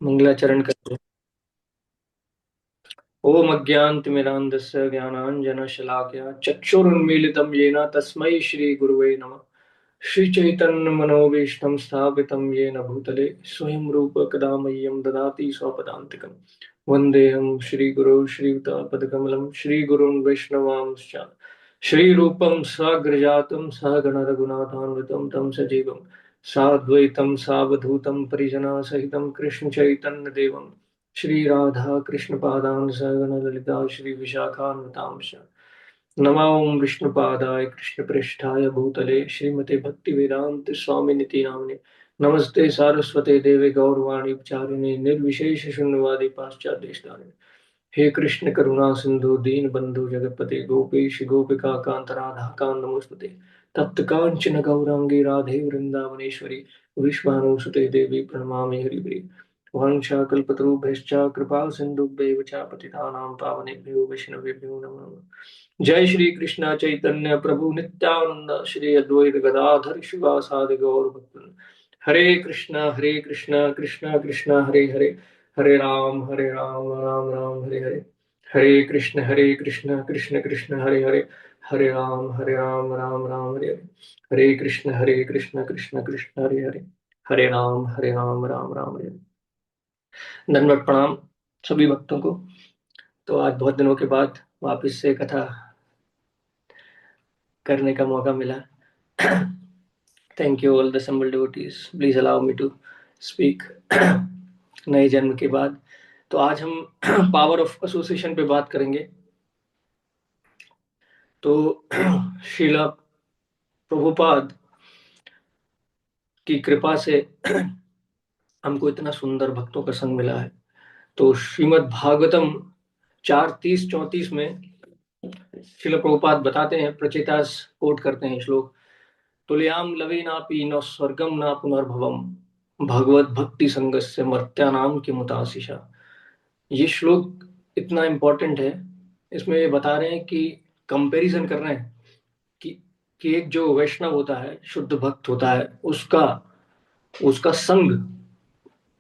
मंगलाचरण करते हैं। ओम अज्ञानतिमिरान्धस्य ज्ञानाञ्जनशलाकया चक्षुरुन्मीलितं येन तस्मै श्रीगुरुवे नमः। श्रीचैतन्यमनोभीष्टं स्थापितं येन भूतले स्वयं रूप कदा मह्यं ददाति स्वपदान्तिकम्। वन्देऽहं श्रीगुरौ श्रीयुतापदकमलं श्रीगुरून् वैष्णवांश्च श्रीरूपं साग्रजातं सहगण रघुनाथान्वितं तं सजीवं साद्वैतं सावधूतं परिजनसहितं कृष्णचैतन्यदेवं श्री राधा कृष्ण पादान सहगण ललिता श्री विशाखान्वितांश नमो ओम विष्णुपादाय कृष्ण पृष्ठाय भूतले श्रीमते भक्ति वेदांत स्वामी निति नामने नमस्ते सारस्वते देवे गौरवाणी चारिणे निर्विशेष शून्यवादी पाश्चात्य देशतारिणे। हे कृष्ण करुणा सिंधु दीन बंधु जगतपते गोपेश गोपिका कांत राधा कांत नमोस्तुते। तप्त कांचन गौरांगी राधे वृंदावनेश्वरी विश्वानुसुते देवी प्रणमामि हरिप्रिय। वाञ्छाकल्पतरुभ्यश्च कृपा सिन्धुभ्यैव च पतितानां पावनेभ्यो वैष्णवेभ्यो नमो नमः। जय श्री कृष्ण चैतन्य प्रभु नित्यानंद श्री अद्वैत गदाधर शिवासादि गौर भक्तवृंद। हरे कृष्ण कृष्ण कृष्ण हरे हरे हरे राम राम राम हरे हरे। हरे कृष्ण कृष्ण कृष्ण हरे राम राम हरे हरे। हरे कृष्ण कृष्ण कृष्ण हरे राम राम हरे हरे। दंडवत प्रणाम सभी भक्तों को। तो आज बहुत दिनों के बाद वापस से कथा करने का मौका मिला। Thank you all the assembled devotees, please allow me to speak. नए जन्म के बाद तो आज हम पावर ऑफ एसोसिएशन पे बात करेंगे। तो श्रीला प्रभुपाद की कृपा से हमको इतना सुंदर भक्तों का संग मिला है। तो श्रीमद् भागवतम 4:30-34 में श्रील प्रभुपाद बताते हैं, प्रचेतास कोट करते हैं श्लोक, तुल्याम लवेनापि न स्वर्गम न पुनर्भवम भगवत भक्ति संगस्य मर्त्यानाम किमुताशिषा। ये श्लोक इतना इम्पोर्टेंट है। इसमें ये बता रहे हैं कि कंपैरिजन कर रहे हैं कि एक जो वैष्णव होता है, शुद्ध भक्त होता है, उसका उसका संग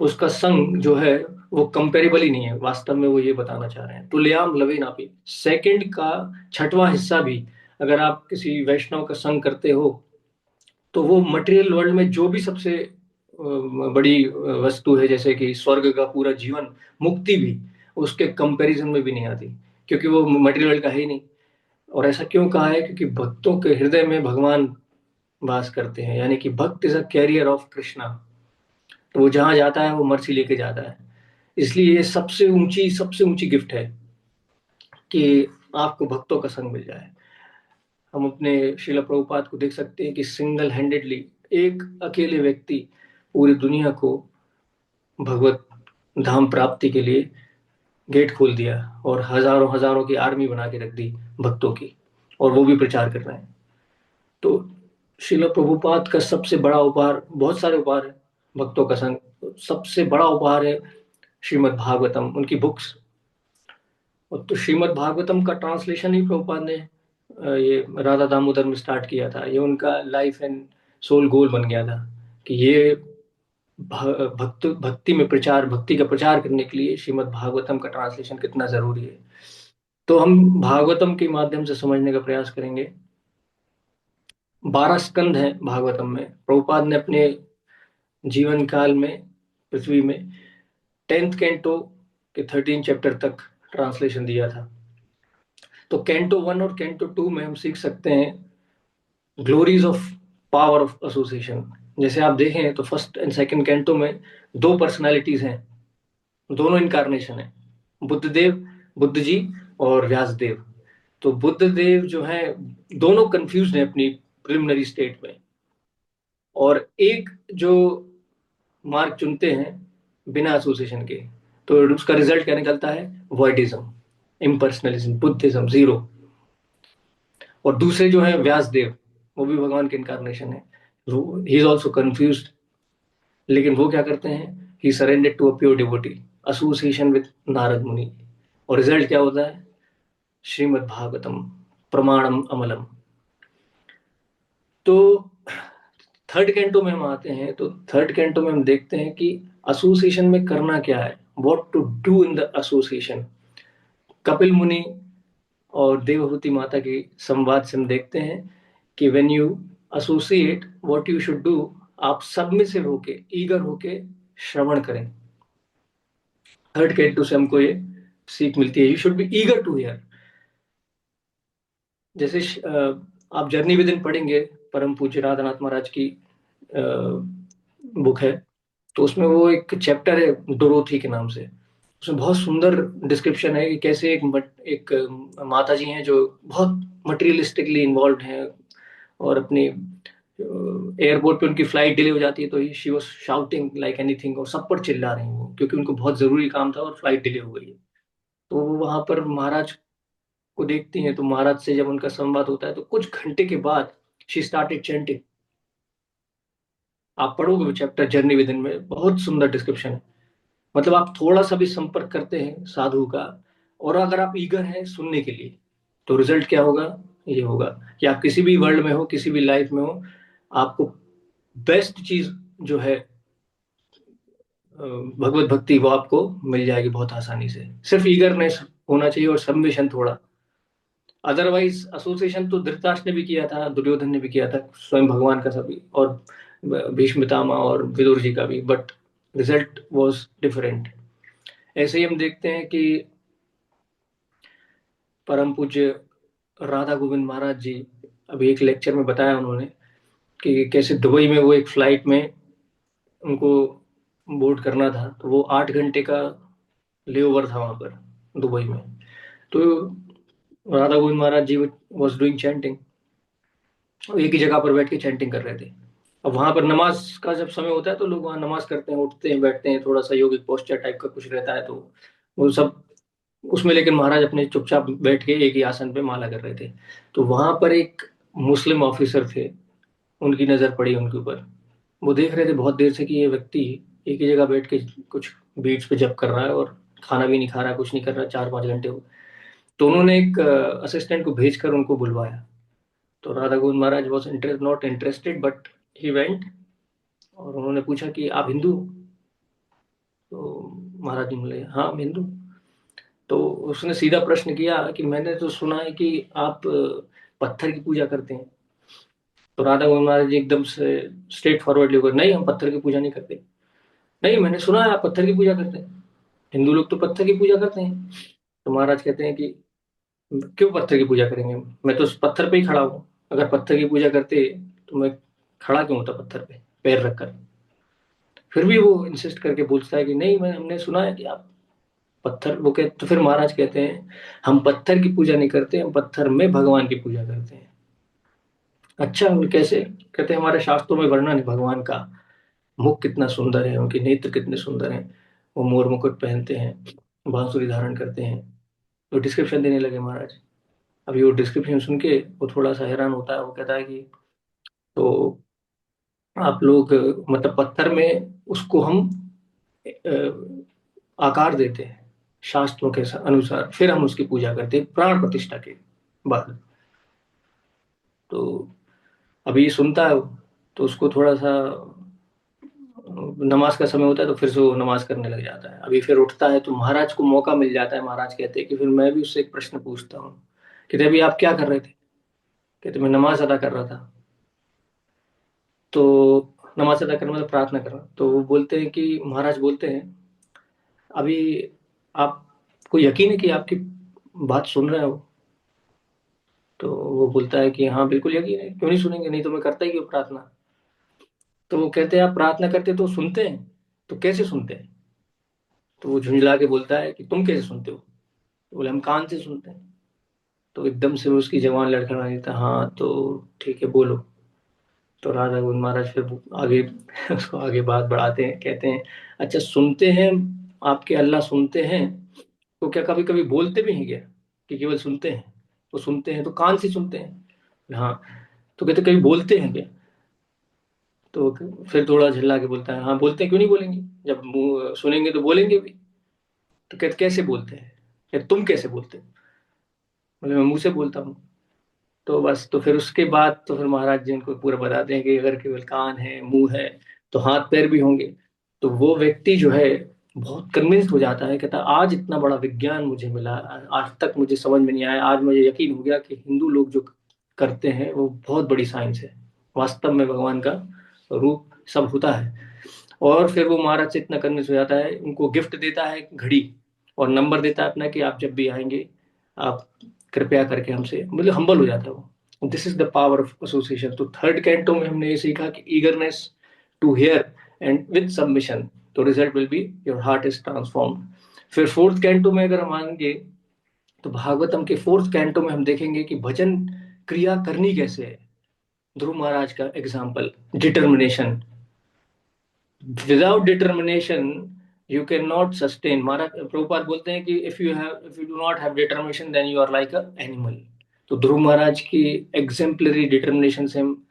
उसका संग जो है वो कंपेरेबल ही नहीं है। वास्तव में वो ये बताना चाह रहे हैं, तुल्याम लवेनापि, सेकंड का छठवां हिस्सा भी अगर आप किसी वैष्णव का संग करते हो तो वो मटेरियल वर्ल्ड में जो भी सबसे बड़ी वस्तु है, जैसे कि स्वर्ग का पूरा जीवन, मुक्ति भी उसके कंपैरिजन में भी नहीं आती, क्योंकि वो मटेरियल वर्ल्ड का है ही नहीं। और ऐसा क्यों कहा है? क्योंकि भक्तों के हृदय में भगवान वास करते हैं, यानी कि भक्त is a carrier of Krishna. तो वो जहां जाता है वो मर्सी लेके जाता है। इसलिए ये सबसे ऊंची गिफ्ट है कि आपको भक्तों का संग मिल जाए। हम अपने श्रील प्रभुपाद को देख सकते हैं कि सिंगल हैंडेडली एक अकेले व्यक्ति पूरी दुनिया को भगवत धाम प्राप्ति के लिए गेट खोल दिया और हजारों हजारों की आर्मी बना के रख दी भक्तों की, और वो भी प्रचार कर रहे हैं। तो श्रील प्रभुपाद का सबसे बड़ा उपहार, बहुत सारे उपहार है भक्तों का संग, सबसे बड़ा उपहार है श्रीमद् भागवतम, उनकी बुक्स। और तो श्रीमद् भागवतम का ट्रांसलेशन ही प्रभुपाद ने ये राधा दामोदर में स्टार्ट किया था। ये उनका लाइफ एंड सोल गोल बन गया था कि ये भक्ति का प्रचार करने के लिए श्रीमद् भागवतम का ट्रांसलेशन कितना जरूरी है। तो हम भागवतम के माध्यम से समझने का प्रयास करेंगे। 12 स्कंद हैं भागवतम में। प्रभुपाद ने अपने जीवन काल में पृथ्वी में 10th कैंटो के 13 चैप्टर तक ट्रांसलेशन दिया था। तो कैंटो 1 और कैंटो 2 में हम सीख सकते हैं glories of power of association. जैसे आप देखें तो फर्स्ट एंड सेकंड कैंटो में दो पर्सनालिटीज हैं, दोनों इनकारनेशन है, बुद्धदेव, बुद्ध जी और व्यासदेव। तो बुद्धदेव जो है दोनों कंफ्यूज हैं अपनी प्रिलिमिनरी स्टेट में, और एक जो मार्ग चुनते हैं बिना एसोसिएशन के, तो उसका रिजल्ट क्या निकलता है? वॉइडिज्म, इम्पर्सनलिज्म, बुद्धिज्म, जीरो। और दूसरे जो है व्यासदेव, वो भी भगवान के इनकारनेशन है, ही इज ऑल्सो कंफ्यूज। लेकिन वो क्या करते हैं? He surrendered to a pure devotee, association with Narad Muni. और रिजल्ट क्या होता है? श्रीमद् भागवतम प्रमाणम अमलम। तो थर्ड कैंटो में हम आते हैं, तो थर्ड कैंटो में हम देखते हैं कि एसोसिएशन में करना क्या है, what to do in the association. Kapil Muni और देवहूति माता के संवाद से हम देखते हैं कि when you associate what you should do, आप सबमिसिव होके, ईगर होके श्रवण करें। थर्ड कैंटो से हमको ये सीख मिलती है, you should be eager to hear. जैसे आप जर्नी विद इन पढ़ेंगे, परम पूज्य राधानाथ महाराज की बुक है, तो उसमें वो एक चैप्टर है डोरोथी के नाम से। उसमें बहुत सुंदर डिस्क्रिप्शन है कि कैसे एक माता जी हैं जो बहुत मटेरियलिस्टिकली इन्वॉल्व हैं, और अपनी एयरपोर्ट पे उनकी फ्लाइट डिले हो जाती है तो he she was shouting like anything, और सब पर चिल्ला रही हैं वो, क्योंकि उनको बहुत जरूरी काम था और फ्लाइट डिले हो गई है। तो वो वहां पर महाराज को देखती हैं, तो महाराज से जब उनका संवाद होता है तो कुछ घंटे के बाद शी स्टार्टेड चैंटिंग। आप पढ़ोगे वो चैप्टर जर्नी विद इन में, बहुत सुंदर डिस्क्रिप्शन है। मतलब आप थोड़ा सा भी संपर्क करते हैं साधु का, और अगर आप ईगर हैं सुनने के लिए, तो रिजल्ट क्या होगा, ये होगा कि आप किसी भी वर्ल्ड में हो, किसी भी लाइफ में हो, आपको बेस्ट चीज जो है भगवत भक्ति, वो आपको मिल जाएगी बहुत आसानी से। सिर्फ ईगरनेस होना चाहिए और सबमिशन थोड़ा। अदरवाइज एसोसिएशन तो धृतराष्ट्र ने भी किया था, दुर्योधन ने भी किया था, स्वयं भगवान का सभी, और भीष्म पितामह और विदुर जी का भी, बट रिजल्ट वाज डिफरेंट। ऐसे ही हम देखते हैं कि परम पूज्य राधा गोविंद महाराज जी, अभी एक लेक्चर में बताया उन्होंने कि कैसे दुबई में वो एक फ्लाइट में उनको बोर्ड करना था, तो वो 8 घंटे का लेओवर था वहां पर दुबई में। तो राधा गोविंद महाराज जी वॉज डूइंग चैंटिंग, एक ही जगह पर बैठ के चैंटिंग कर रहे थे। अब वहां पर नमाज का जब समय होता है तो लोग वहां नमाज करते हैं, उठते हैं, बैठते हैं, थोड़ा सा योगिक पोस्चर टाइप का कुछ रहता है, तो वो सब उसमें, लेकिन महाराज अपने चुपचाप बैठ के एक ही आसन पे माला कर रहे थे। तो वहां पर एक मुस्लिम ऑफिसर थे, उनकी नजर पड़ी उनके ऊपर। वो देख रहे थे बहुत देर से कि ये व्यक्ति एक ही जगह बैठ के कुछ बीट्स पे जप कर रहा है और खाना भी नहीं खा रहा, कुछ नहीं कर रहा, 4-5 घंटे हो। तो उन्होंने एक असिस्टेंट को भेजकर उनको बुलवाया। तो Radha Govind Maharaj was not interested, but he went, और उन्होंने पूछा कि आप हिंदू हो? तो महाराज जी बोले हाँ हम हिंदू। तो उसने सीधा प्रश्न किया कि मैंने तो सुना है कि आप पत्थर की पूजा करते हैं। तो राधा गोविंद महाराज जी एकदम से स्ट्रेट फॉरवर्डली होकर, नहीं हम पत्थर की पूजा नहीं करते। नहीं, मैंने सुना है आप पत्थर की पूजा करते हैं, हिंदू लोग तो पत्थर की पूजा करते हैं। तो महाराज कहते हैं कि क्यों पत्थर की पूजा करेंगे, मैं तो उस पत्थर पे ही खड़ा हूँ, अगर पत्थर की पूजा करते तो मैं खड़ा क्यों होता पत्थर पे पैर रखकर। फिर भी वो इंसिस्ट करके पूछता है कि नहीं, मैं हमने सुना है कि आप पत्थर, वो कहते, तो फिर महाराज कहते हैं हम पत्थर की पूजा नहीं करते, हम पत्थर में भगवान की पूजा करते हैं। अच्छा, और कैसे? कहते हैं हमारे शास्त्रों में वर्णन है भगवान का, मुख कितना सुंदर है, उनके नेत्र कितने सुंदर हैं, वो मोर मुकुट पहनते हैं, बांसुरी धारण करते हैं। तो डिस्क्रिप्शन देने लगे महाराज। अभी वो डिस्क्रिप्शन सुन के वो थोड़ा सा हैरान होता है, वो कहता है कि तो आप लोग मतलब पत्थर में उसको हम आकार देते हैं शास्त्रों के अनुसार, फिर हम उसकी पूजा करते हैं प्राण प्रतिष्ठा के बाद। तो अभी ये सुनता है वो, तो उसको थोड़ा सा नमाज का समय होता है तो फिर से वो नमाज करने लग जाता है। अभी फिर उठता है तो महाराज को मौका मिल जाता है, महाराज कहते हैं कि फिर मैं भी उससे एक प्रश्न पूछता हूँ। कहते अभी आप क्या कर रहे थे? कहते मैं नमाज अदा कर रहा था। तो नमाज अदा करना मतलब प्रार्थना करना। तो वो बोलते हैं कि महाराज बोलते हैं अभी आपको यकीन है कि आपकी बात सुन रहे हो? तो वो बोलता है कि हाँ बिल्कुल यकीन है, क्यों नहीं सुनेंगे, नहीं तो मैं करता ही क्यों प्रार्थना। तो वो कहते हैं आप प्रार्थना करते तो सुनते हैं, तो कैसे सुनते हैं? तो वो झुंझला के बोलता है कि तुम कैसे सुनते हो? तो बोले हम कान से सुनते हैं। तो एकदम से उसकी जवान लड़खड़ा देता, हाँ तो ठीक है बोलो। तो राधा गोविंद महाराज फिर आगे उसको आगे बात बढ़ाते हैं, कहते हैं अच्छा सुनते हैं, आपके अल्लाह सुनते हैं, तो क्या कभी कभी बोलते भी हैं क्या, कि केवल सुनते हैं? वो सुनते हैं तो कान से सुनते हैं, हाँ। तो कहते कभी बोलते हैं क्या? तो फिर थोड़ा झल्ला के बोलता है हाँ बोलते हैं, क्यों नहीं बोलेंगे, जब मुंह सुनेंगे तो बोलेंगे भी। तो कहते कैसे बोलते हैं? कहते तुम कैसे बोलते हो? मतलब मैं मुंह से बोलता हूँ। तो बस, तो फिर उसके बाद तो फिर महाराज जी उनको पूरा बताते हैं कि अगर केवल कान है, मुंह है, तो हाथ पैर भी होंगे। तो वो व्यक्ति जो है बहुत कन्विंस्ड हो जाता है, कहता है आज इतना बड़ा विज्ञान मुझे मिला, आज तक मुझे समझ में नहीं आया, आज मुझे यकीन हो गया कि हिंदू लोग जो करते हैं वो बहुत बड़ी साइंस है, वास्तव में भगवान का रूप सब होता है। और फिर वो महाराज से इतना कन्विंस हो जाता है, उनको गिफ्ट देता है घड़ी और नंबर देता है अपना कि आप जब भी आएंगे आप कृपया करके हमसे, मतलब हम्बल हो जाता है वो। This is the power of association. तो थर्ड कैंटो में हमने ये सीखा कि eagerness to hear and with submission, तो result will be your heart is transformed. फिर फोर्थ कैंटो में अगर हम आएंगे तो भागवतम के फोर्थ कैंटो में हम देखेंगे कि भजन क्रिया करनी कैसे है। ध्रुव महाराज का example, determination, without determination you can not sustain. Maharaj Prabhupad बोलते हैं कि if you do not have determination then you are like a animal. तो ध्रुव महाराज की एग्जेम्पलरी डिटर्मिनेशन से हम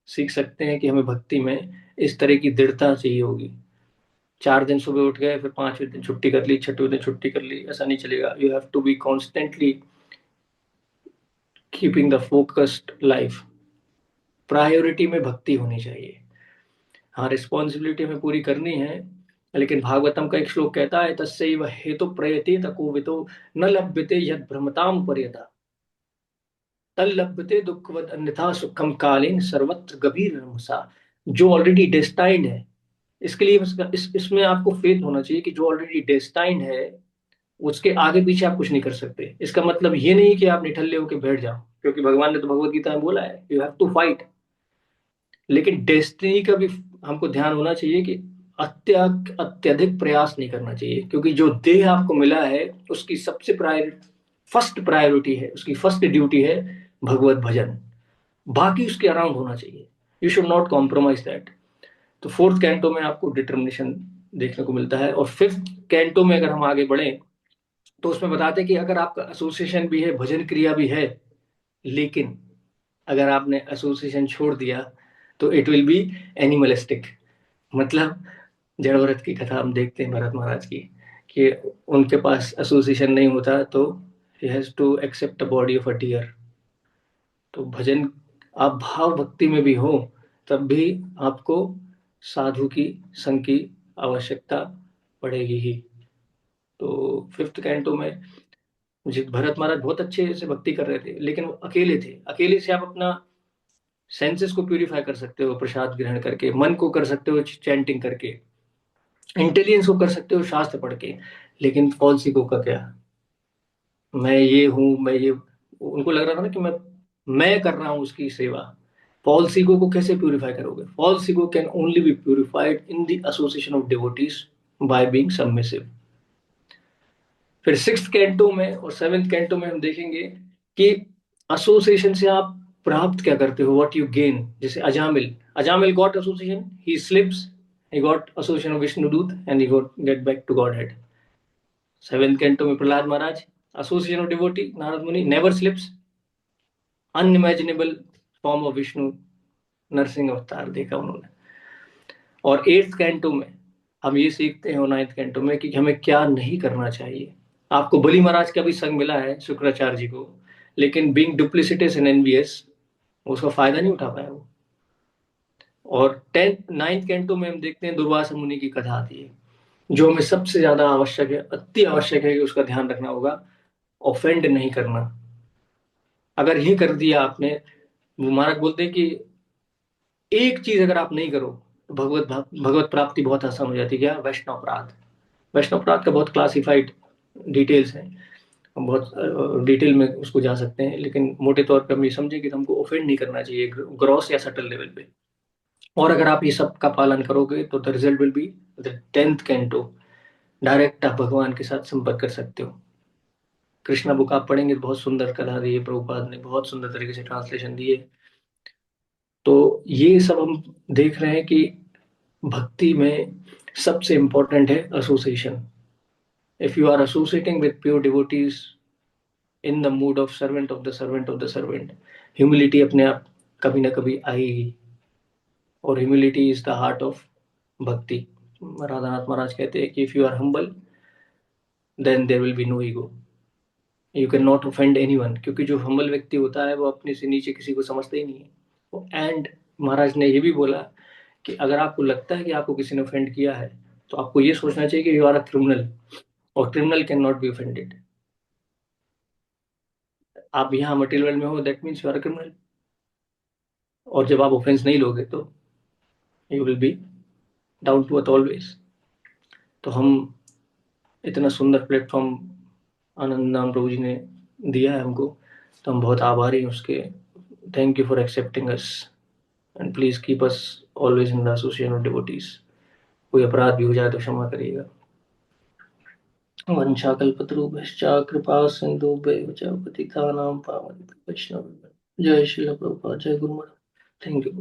सीख सकते हैं कि हमें भक्ति में इस तरह की दृढ़ता चाहिए होगी। 4 दिन सुबह उठ गए, फिर 5वें दिन छुट्टी कर ली, 6वें दिन छुट्टी कर ली, ऐसा नहीं चलेगा। You have to be constantly keeping the focused life. Priority में भक्ति होनी चाहिए। हाँ, रिस्पॉन्सिबिलिटी हमें पूरी करनी है, लेकिन भागवतम का एक श्लोक कहता है तस्यैव हेतु प्रयते तकोवितो न लभ्यते यद भ्रमताम पर्यता तल लभ्यते दुःखवद अन्यथा सुखम कालीन सर्वत्र गभीर रमसा। जो ऑलरेडी डेस्टाइंड है, इसके लिए इसमें आपको फेथ होना चाहिए कि जो ऑलरेडी डेस्टाइंड है उसके आगे पीछे आप कुछ नहीं कर सकते। इसका मतलब ये नहीं कि आप निठल्ले होकर बैठ जाओ, क्योंकि भगवान ने तो भगवत गीता में बोला है यू हैव टू फाइट। लेकिन डेस्टिनी का भी हमको ध्यान होना चाहिए कि अत्यधिक प्रयास नहीं करना चाहिए, क्योंकि जो देह आपको मिला है उसकी सबसे फर्स्ट प्रायोरिटी है, उसकी फर्स्ट ड्यूटी है भगवत भजन, बाकी उसके अराउंड होना चाहिए। You should not compromise that. तो फोर्थ कैंटो में आपको डिटर्मिनेशन देखने को मिलता है। और फिफ्थ कैंटो में अगर हम आगे बढ़े तो उसमें बताते हैं कि अगर आपका एसोसिएशन भी है, भजन क्रिया भी है, लेकिन अगर आपने एसोसिएशन छोड़ दिया तो इट विल बी एनिमलिस्टिक। मतलब जड़ भरत की कथा हम देखते हैं भरत महाराज की, कि उनके पास एसोसिएशन नहीं होता तो ही has to accept the body of a deer. तो भजन आप भाव भक्ति में भी हो तब भी आपको साधु की संग की आवश्यकता पड़ेगी ही। तो फिफ्थ कैंटो में मुझे भरत महाराज बहुत अच्छे से भक्ति कर रहे थे, लेकिन वो अकेले थे। अकेले से आप अपना सेंसेस को प्यूरिफाई कर सकते हो प्रसाद ग्रहण करके, मन को कर सकते हो चैंटिंग करके, इंटेलिजेंस को कर सकते हो शास्त्र पढ़ के, लेकिन फॉल्स ईगो का क्या? मैं ये हूं, मैं ये, उनको लग रहा था ना कि मैं कर रहा हूं उसकी सेवा। फॉल्स ईगो को कैसे प्यूरिफाई करोगे? False ego can only be purified in the association of devotees by being submissive. फिर सिक्स्थ कैंटो में और सेवेंथ कैंटो में हम देखेंगे कि एसोसिएशन से आप प्राप्त क्या करते हो, व्हाट यू गेन। जैसे Ajamil, Ajamil got association, he slips, he got association of Vishnudut and he got get back to Godhead. Seventh canto में प्रहलाद महाराज, association of devotee, नारद मुनि never slips, unimaginable form of Vishnu, Narasimha अवतार देखा उन्होंने। और एट्थ कैंटो में हम ये सीखते हैं और नाइन्थ कैंटो में कि हमें क्या नहीं करना चाहिए। आपको बलि महाराज का भी संग मिला है शुक्राचार्य जी को, लेकिन बीइंग डुप्लिसिटस एंड एनवियस उसका फायदा नहीं उठा पाया वो। और टेंथ नाइन्थ कैंटो में हम देखते हैं दुर्वासा मुनि की कथा आती है, जो हमें सबसे ज्यादा आवश्यक है, अति आवश्यक है कि उसका ध्यान रखना होगा, ऑफेंड नहीं करना। अगर ये कर दिया आपने, वो महाराज बोलते हैं कि एक चीज अगर आप नहीं करो तो भगवत प्राप्ति बहुत आसान हो जाती है। क्या? वैष्णव अपराध। वैष्णव अपराध का बहुत क्लासिफाइड डिटेल्स हैं, हम बहुत डिटेल में उसको जा सकते हैं, लेकिन मोटे तौर पे हम ये समझे कि हमको ऑफेंड नहीं करना चाहिए ग्रॉस या सटल लेवल पे। और अगर आप ये सब का पालन करोगे तो the result will be the 10th canto, direct आप भगवान के साथ संपर्क कर सकते हो। कृष्णा बुक आप पढ़ेंगे तो बहुत सुंदर कथा दी है, प्रभुपाद ने बहुत सुंदर तरीके से ट्रांसलेशन दी है। तो ये सब हम देख रहे हैं कि भक्ति में सबसे इंपॉर्टेंट है association. If you are associating with pure devotees in the mood of servant of the servant of the servant, humility अपने आप कभी ना कभी आएगी। और humility is the heart of bhakti. Radhanath Maharaj कहते हैं कि if you are humble then there will be no ego, you can not offend anyone. क्योंकि जो हम्बल व्यक्ति होता है वो अपने से नीचे किसी को समझता ही नहीं है। एंड महाराज ने ये भी बोला कि अगर आपको लगता है कि आपको किसी ने ऑफेंड किया है तो आपको ये सोचना चाहिए कि यू आर अ क्रिमिनल, और criminal can not be offended. आप यहाँ मटेरियल में हो, that means you are a criminal. और जब आप ऑफेंस नहीं लोगे तो you will be down to earth always. तो हम इतना सुंदर प्लेटफॉर्म आनंद नाम प्रभु जी ने दिया है हमको, तो हम बहुत आभारी हैं उसके। Thank you for accepting us, and please keep us always in the association of devotees. कोई अपराध भी हो जाए तो क्षमा करिएगा। वंशाकल्पतरुभ्यश्च कृपा सिन्धुभ्यैव च पतितानां पावनेभ्यो वैष्णवेभ्यो। जय श्रील प्रभुपाद, जय गुरु महाराज। Thank you.